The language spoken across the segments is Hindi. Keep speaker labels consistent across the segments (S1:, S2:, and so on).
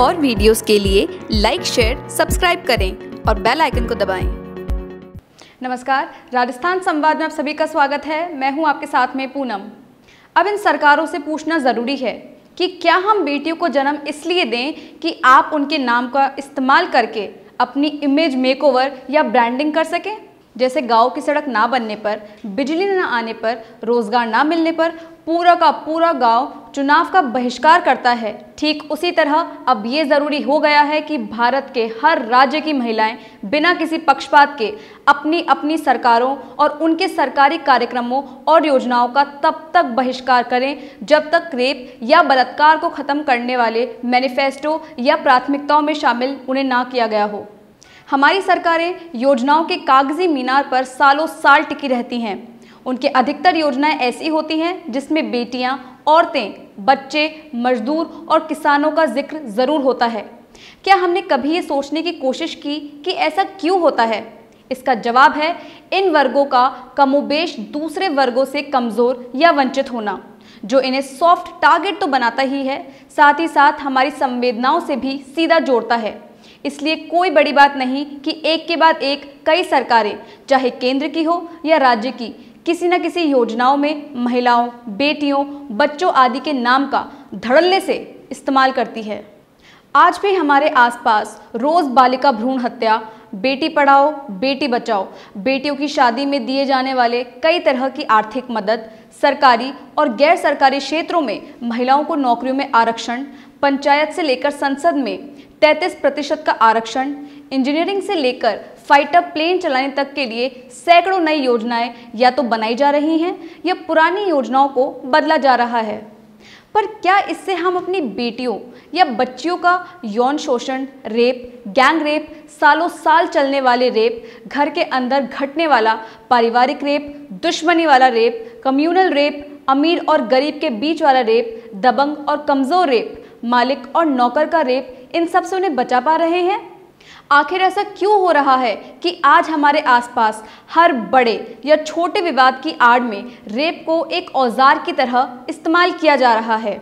S1: और वीडियोस के लिए लाइक, शेयर, सब्सक्राइब करें और बेल आइकन को दबाएं।
S2: नमस्कार, राजस्थान संवाद में आप सभी का स्वागत है। मैं हूं आपके साथ में पूनम। अब इन सरकारों से पूछना ज़रूरी है कि क्या हम बेटियों को जन्म इसलिए दें कि आप उनके नाम का इस्तेमाल करके अपनी इमेज मेकओवर या ब्रांडिंग कर सकें। जैसे गांव की सड़क ना बनने पर, बिजली न आने पर, रोजगार ना मिलने पर पूरा का पूरा गांव चुनाव का बहिष्कार करता है, ठीक उसी तरह अब ये ज़रूरी हो गया है कि भारत के हर राज्य की महिलाएं बिना किसी पक्षपात के अपनी अपनी सरकारों और उनके सरकारी कार्यक्रमों और योजनाओं का तब तक बहिष्कार करें जब तक रेप या बलात्कार को ख़त्म करने वाले मैनिफेस्टो या प्राथमिकताओं में शामिल उन्हें ना किया गया हो। हमारी सरकारें योजनाओं के कागजी मीनार पर सालों साल टिकी रहती हैं। उनके अधिकतर योजनाएं ऐसी होती हैं जिसमें बेटियां, औरतें, बच्चे, मजदूर और किसानों का जिक्र ज़रूर होता है। क्या हमने कभी ये सोचने की कोशिश की कि ऐसा क्यों होता है? इसका जवाब है इन वर्गों का कमोबेश दूसरे वर्गों से कमज़ोर या वंचित होना, जो इन्हें सॉफ्ट टारगेट तो बनाता ही है, साथ ही साथ हमारी संवेदनाओं से भी सीधा जोड़ता है। इसलिए कोई बड़ी बात नहीं कि एक के बाद एक कई सरकारें, चाहे केंद्र की हो या राज्य की, किसी न किसी योजनाओं में महिलाओं, बेटियों, बच्चों आदि के नाम का धड़ल्ले से इस्तेमाल करती है। आज भी हमारे आसपास रोज़ बालिका भ्रूण हत्या, बेटी पढ़ाओ बेटी बचाओ, बेटियों की शादी में दिए जाने वाले कई तरह की आर्थिक मदद, सरकारी और गैर सरकारी क्षेत्रों में महिलाओं को नौकरियों में आरक्षण, पंचायत से लेकर संसद में 33% का आरक्षण, इंजीनियरिंग से लेकर फाइटर प्लेन चलाने तक के लिए सैकड़ों नई योजनाएं या तो बनाई जा रही हैं या पुरानी योजनाओं को बदला जा रहा है। पर क्या इससे हम अपनी बेटियों या बच्चियों का यौन शोषण, रेप, गैंग रेप, सालों साल चलने वाले रेप, घर के अंदर घटने वाला पारिवारिक रेप, दुश्मनी वाला रेप, कम्युनल रेप, अमीर और गरीब के बीच वाला रेप, दबंग और कमज़ोर रेप, मालिक और नौकर का रेप, इन सब से उन्हें बचा पा रहे हैं? आखिर ऐसा क्यों हो रहा है कि आज हमारे आसपास हर बड़े या छोटे विवाद की आड़ में रेप को एक औजार की तरह इस्तेमाल किया जा रहा है?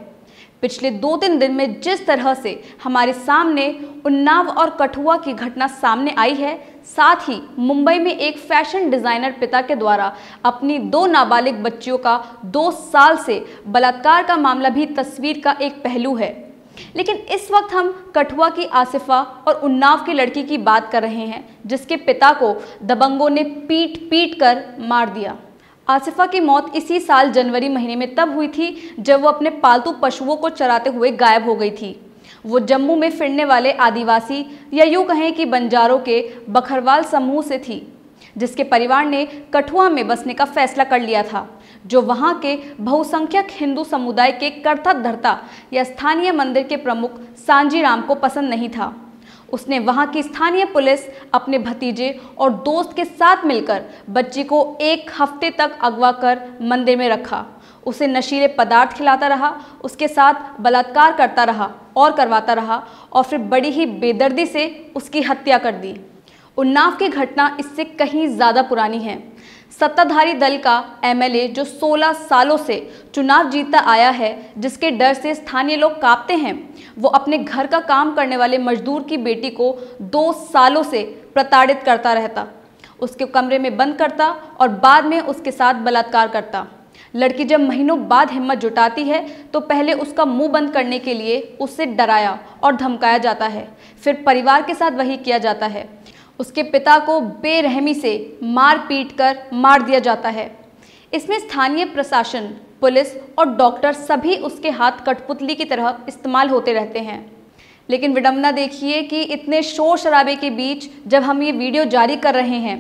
S2: पिछले 2-3 दिन में जिस तरह से हमारे सामने उन्नाव और कठुआ की घटना सामने आई है, साथ ही मुंबई में एक फैशन डिज़ाइनर पिता के द्वारा अपनी 2 नाबालिग बच्चियों का 2 साल से बलात्कार का मामला भी तस्वीर का एक पहलू है। लेकिन इस वक्त हम कठुआ की आसिफा और उन्नाव की लड़की की बात कर रहे हैं, जिसके पिता को दबंगों ने पीट पीट कर मार दिया। आसिफा की मौत इसी साल जनवरी महीने में तब हुई थी जब वो अपने पालतू पशुओं को चराते हुए गायब हो गई थी। वो जम्मू में फिरने वाले आदिवासी या यूँ कहें कि बंजारों के बखरवाल समूह से थी, जिसके परिवार ने कठुआ में बसने का फैसला कर लिया था, जो वहाँ के बहुसंख्यक हिंदू समुदाय के कर्ता धर्ता या स्थानीय मंदिर के प्रमुख सांजी राम को पसंद नहीं था। उसने वहाँ की स्थानीय पुलिस, अपने भतीजे और दोस्त के साथ मिलकर बच्ची को 1 हफ्ते तक अगवा कर मंदिर में रखा। उसे नशीले पदार्थ खिलाता रहा, उसके साथ बलात्कार करता रहा और करवाता रहा और फिर बड़ी ही बेदर्दी से उसकी हत्या कर दी। उन्नाव की घटना इससे कहीं ज़्यादा पुरानी है। सत्ताधारी दल का एमएलए जो 16 सालों से चुनाव जीतता आया है, जिसके डर से स्थानीय लोग कांपते हैं, वो अपने घर का काम करने वाले मजदूर की बेटी को 2 सालों से प्रताड़ित करता रहता, उसके कमरे में बंद करता और बाद में उसके साथ बलात्कार करता। लड़की जब महीनों बाद हिम्मत जुटाती है तो पहले उसका मुंह बंद करने के लिए उससे डराया और धमकाया जाता है, फिर परिवार के साथ वही किया जाता है। उसके पिता को बेरहमी से मार पीट कर मार दिया जाता है। इसमें स्थानीय प्रशासन, पुलिस और डॉक्टर सभी उसके हाथ कठपुतली की तरह इस्तेमाल होते रहते हैं। लेकिन विडंबना देखिए कि इतने शोर शराबे के बीच जब हम ये वीडियो जारी कर रहे हैं,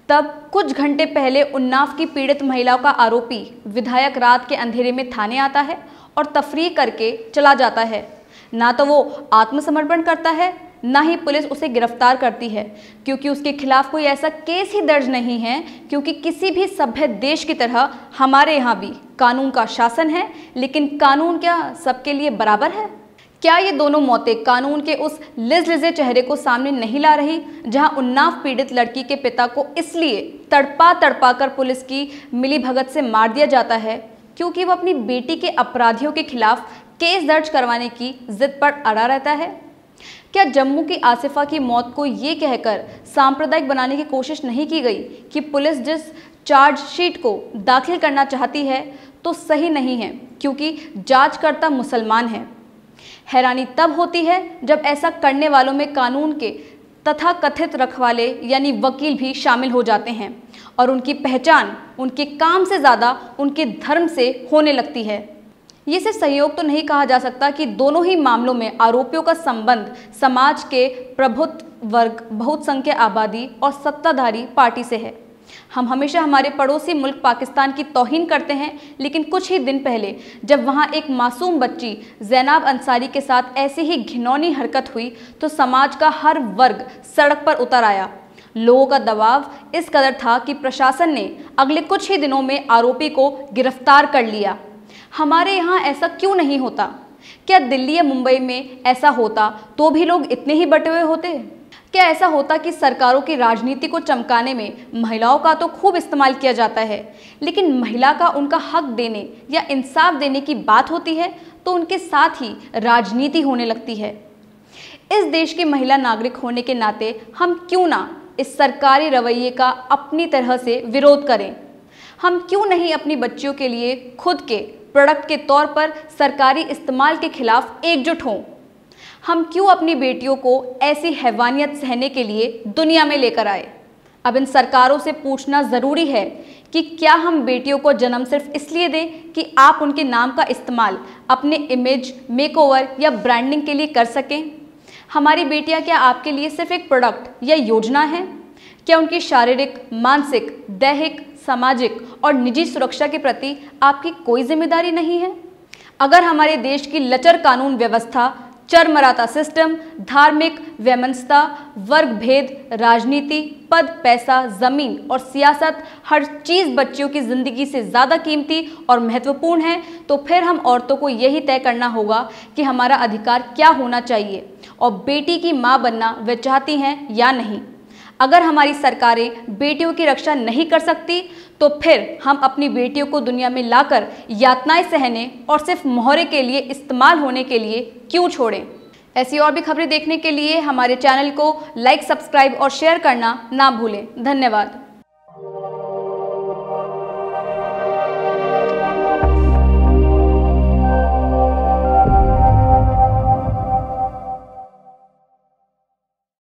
S2: तब कुछ घंटे पहले उन्नाव की पीड़ित महिलाओं का आरोपी विधायक रात के अंधेरे में थाने आता है और तफरीह करके चला जाता है। ना तो वो आत्मसमर्पण करता है, ना ही पुलिस उसे गिरफ्तार करती है, क्योंकि उसके खिलाफ कोई ऐसा केस ही दर्ज नहीं है। क्योंकि किसी भी सभ्य देश की तरह हमारे यहाँ भी कानून का शासन है, लेकिन कानून क्या सबके लिए बराबर है? क्या ये दोनों मौतें कानून के उस लिजे चेहरे को सामने नहीं ला रही, जहां उन्नाव पीड़ित लड़की के पिता को इसलिए तड़पा तड़पा कर पुलिस की मिलीभगत से मार दिया जाता है क्योंकि वो अपनी बेटी के अपराधियों के खिलाफ केस दर्ज करवाने की जिद पर अड़ा रहता है? क्या जम्मू की आसिफा की मौत को ये कहकर सांप्रदायिक बनाने की कोशिश नहीं की गई कि पुलिस जिस चार्जशीट को दाखिल करना चाहती है तो सही नहीं है क्योंकि जांचकर्ता मुसलमान है? हैरानी तब होती है जब ऐसा करने वालों में कानून के तथाकथित रखवाले यानी वकील भी शामिल हो जाते हैं और उनकी पहचान उनके काम से ज़्यादा उनके धर्म से होने लगती है। ये सिर्फ सहयोग तो नहीं कहा जा सकता कि दोनों ही मामलों में आरोपियों का संबंध समाज के प्रभुत्व वर्ग, बहुसंख्यक आबादी और सत्ताधारी पार्टी से है। हम हमेशा हमारे पड़ोसी मुल्क पाकिस्तान की तौहीन करते हैं, लेकिन कुछ ही दिन पहले जब वहाँ एक मासूम बच्ची ज़ैनाब अंसारी के साथ ऐसी ही घिनौनी हरकत हुई तो समाज का हर वर्ग सड़क पर उतर आया। लोगों का दबाव इस कदर था कि प्रशासन ने अगले कुछ ही दिनों में आरोपी को गिरफ्तार कर लिया। हमारे यहाँ ऐसा क्यों नहीं होता? क्या दिल्ली या मुंबई में ऐसा होता तो भी लोग इतने ही बटे हुए होते? क्या ऐसा होता कि सरकारों की राजनीति को चमकाने में महिलाओं का तो खूब इस्तेमाल किया जाता है, लेकिन महिला का उनका हक देने या इंसाफ देने की बात होती है तो उनके साथ ही राजनीति होने लगती है। इस देश की महिला नागरिक होने के नाते हम क्यों ना इस सरकारी रवैये का अपनी तरह से विरोध करें? हम क्यों नहीं अपनी बच्चियों के लिए खुद के प्रोडक्ट के तौर पर सरकारी इस्तेमाल के खिलाफ एकजुट हों? हम क्यों अपनी बेटियों को ऐसी हैवानियत सहने के लिए दुनिया में लेकर आए? अब इन सरकारों से पूछना ज़रूरी है कि क्या हम बेटियों को जन्म सिर्फ इसलिए दें कि आप उनके नाम का इस्तेमाल अपने इमेज, मेकओवर या ब्रांडिंग के लिए कर सकें? हमारी बेटियां क्या आपके लिए सिर्फ एक प्रोडक्ट या योजना है? क्या उनकी शारीरिक, मानसिक, दैहिक, सामाजिक और निजी सुरक्षा के प्रति आपकी कोई जिम्मेदारी नहीं है? अगर हमारे देश की लचर कानून व्यवस्था, चरमराता सिस्टम, धार्मिक वैमनस्यता, वर्ग भेद, राजनीति, पद, पैसा, जमीन और सियासत हर चीज़ बच्चियों की ज़िंदगी से ज़्यादा कीमती और महत्वपूर्ण है तो फिर हम औरतों को यही तय करना होगा कि हमारा अधिकार क्या होना चाहिए और बेटी की माँ बनना वे चाहती हैं या नहीं। अगर हमारी सरकारें बेटियों की रक्षा नहीं कर सकती तो फिर हम अपनी बेटियों को दुनिया में लाकर यातनाएं सहने और सिर्फ मोहरे के लिए इस्तेमाल होने के लिए क्यों छोड़ें? ऐसी और भी खबरें देखने के लिए हमारे चैनल को लाइक, सब्सक्राइब और शेयर करना ना भूलें। धन्यवाद।